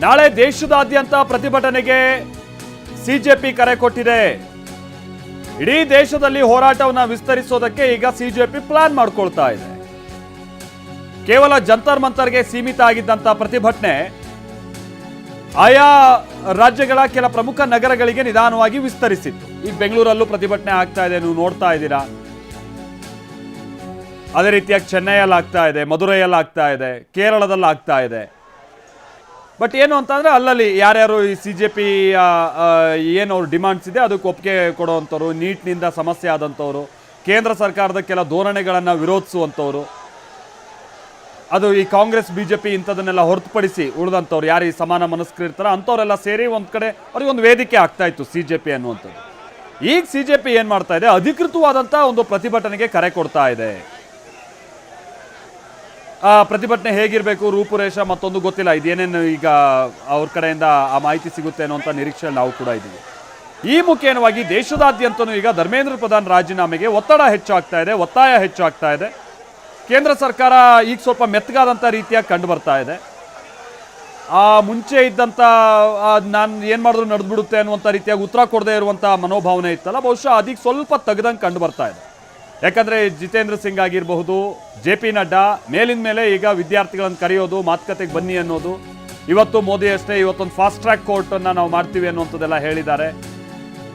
ನಾಳೆ ದೇಶದಾದ್ಯಂತ ಪ್ರತಿಭಟನೆಗೆ ಸಿಜೆಪಿ ಕರೆ ಕೊಟ್ಟಿದೆ. ಇಡೀ ದೇಶದಲ್ಲಿ ಹೋರಾಟವನ್ನು ವಿಸ್ತರಿಸೋದಕ್ಕೆ ಈಗ ಸಿಜೆಪಿ ಪ್ಲಾನ್ ಮಾಡ್ಕೊಳ್ತಾ ಇದೆ. ಕೇವಲ ಜಂತರ್ ಮಂತರ್ಗೆ ಸೀಮಿತ ಆಗಿದ್ದಂತ ಪ್ರತಿಭಟನೆ ಆಯಾ ರಾಜ್ಯಗಳ ಕೆಲ ಪ್ರಮುಖ ನಗರಗಳಿಗೆ ನಿಧಾನವಾಗಿ ವಿಸ್ತರಿಸಿತ್ತು. ಈಗ ಬೆಂಗಳೂರಲ್ಲೂ ಪ್ರತಿಭಟನೆ ಆಗ್ತಾ ಇದೆ, ನೀವು ನೋಡ್ತಾ ಇದ್ದೀರಾ. ಅದೇ ರೀತಿಯಾಗಿ ಚೆನ್ನೈಯಲ್ಲಿ ಆಗ್ತಾ ಇದೆ, ಮಧುರೈಯಲ್ಲಿ ಆಗ್ತಾ ಇದೆ, ಕೇರಳದಲ್ಲಿ ಆಗ್ತಾ ಇದೆ. ಬಟ್ ಏನು ಅಂತಂದ್ರೆ ಅಲ್ಲಲ್ಲಿ ಯಾರ್ಯಾರು ಈ ಸಿಜೆಪಿ ಏನು ಅವ್ರ ಡಿಮಾಂಡ್ಸ್ ಇದೆ ಅದಕ್ಕೆ ಒಪ್ಪಿಗೆ ಕೊಡುವಂಥವ್ರು, ನೀಟ್ನಿಂದ ಸಮಸ್ಯೆ ಆದಂಥವ್ರು, ಕೇಂದ್ರ ಸರ್ಕಾರದ ಕೆಲ ಧೋರಣೆಗಳನ್ನು ವಿರೋಧಿಸುವಂಥವ್ರು, ಅದು ಈ ಕಾಂಗ್ರೆಸ್ ಬಿಜೆಪಿ ಇಂಥದನ್ನೆಲ್ಲ ಹೊರತುಪಡಿಸಿ ಉಳಿದಂಥವ್ರು ಯಾರು ಈ ಸಮಾನ ಮನಸ್ಕರು ಇರ್ತಾರೋ ಅಂಥವರೆಲ್ಲ ಸೇರಿ ಒಂದು ಕಡೆ ಅವ್ರಿಗೆ ಒಂದು ವೇದಿಕೆ ಆಗ್ತಾ ಇತ್ತು ಸಿಜೆಪಿ ಅನ್ನುವಂಥದ್ದು. ಈಗ ಸಿಜೆಪಿ ಏನು ಮಾಡ್ತಾ ಇದೆ, ಅಧಿಕೃತವಾದಂಥ ಒಂದು ಪ್ರತಿಭಟನೆಗೆ ಕರೆ ಕೊಡ್ತಾ ಇದೆ. ಪ್ರತಿಭಟನೆ ಹೇಗಿರಬೇಕು, ರೂಪುರೇಷ ಮತ್ತೊಂದು ಗೊತ್ತಿಲ್ಲ. ಇದೇನೇನು ಈಗ ಅವ್ರ ಕಡೆಯಿಂದ ಆ ಮಾಹಿತಿ ಸಿಗುತ್ತೆ ಅನ್ನುವಂಥ ನಿರೀಕ್ಷೆಯಲ್ಲಿ ನಾವು ಕೂಡ ಇದ್ದೀವಿ. ಈ ಮುಖೇನವಾಗಿ ದೇಶದಾದ್ಯಂತನೂ ಈಗ ಧರ್ಮೇಂದ್ರ ಪ್ರಧಾನ್ ರಾಜೀನಾಮೆಗೆ ಒತ್ತಡ ಹೆಚ್ಚಾಗ್ತಾ ಇದೆ, ಒತ್ತಾಯ ಹೆಚ್ಚಾಗ್ತಾ ಇದೆ. ಕೇಂದ್ರ ಸರ್ಕಾರ ಈಗ ಸ್ವಲ್ಪ ಮೆತ್ತಗಾದಂಥ ರೀತಿಯಾಗಿ ಕಂಡು ಬರ್ತಾ ಇದೆ. ಮುಂಚೆ ಇದ್ದಂಥ ನಾನು ಏನು ಮಾಡಿದ್ರು ನಡೆದ್ಬಿಡುತ್ತೆ ಅನ್ನುವಂಥ ರೀತಿಯಾಗಿ ಉತ್ತರ ಕೊಡದೇ ಇರುವಂಥ ಮನೋಭಾವನೆ ಇತ್ತಲ್ಲ, ಬಹುಶಃ ಅದಕ್ಕೆ ಸ್ವಲ್ಪ ತೆಗೆದಂಗೆ ಕಂಡು ಬರ್ತಾ ಇದೆ. ಯಾಕಂದರೆ ಜಿತೇಂದ್ರ ಸಿಂಗ್ ಆಗಿರಬಹುದು, JP ನಡ್ಡಾ ಮೇಲಿನ ಮೇಲೆ ಈಗ ವಿದ್ಯಾರ್ಥಿಗಳನ್ನು ಕರೆಯೋದು, ಮಾತುಕತೆಗೆ ಬನ್ನಿ ಅನ್ನೋದು. ಇವತ್ತು ಮೋದಿ ಅಷ್ಟೇ ಇವತ್ತೊಂದು ಫಾಸ್ಟ್ ಟ್ರ್ಯಾಕ್ ಕೋರ್ಟನ್ನು ನಾವು ಮಾಡ್ತೀವಿ ಅನ್ನುವಂಥದ್ದೆಲ್ಲ ಹೇಳಿದ್ದಾರೆ.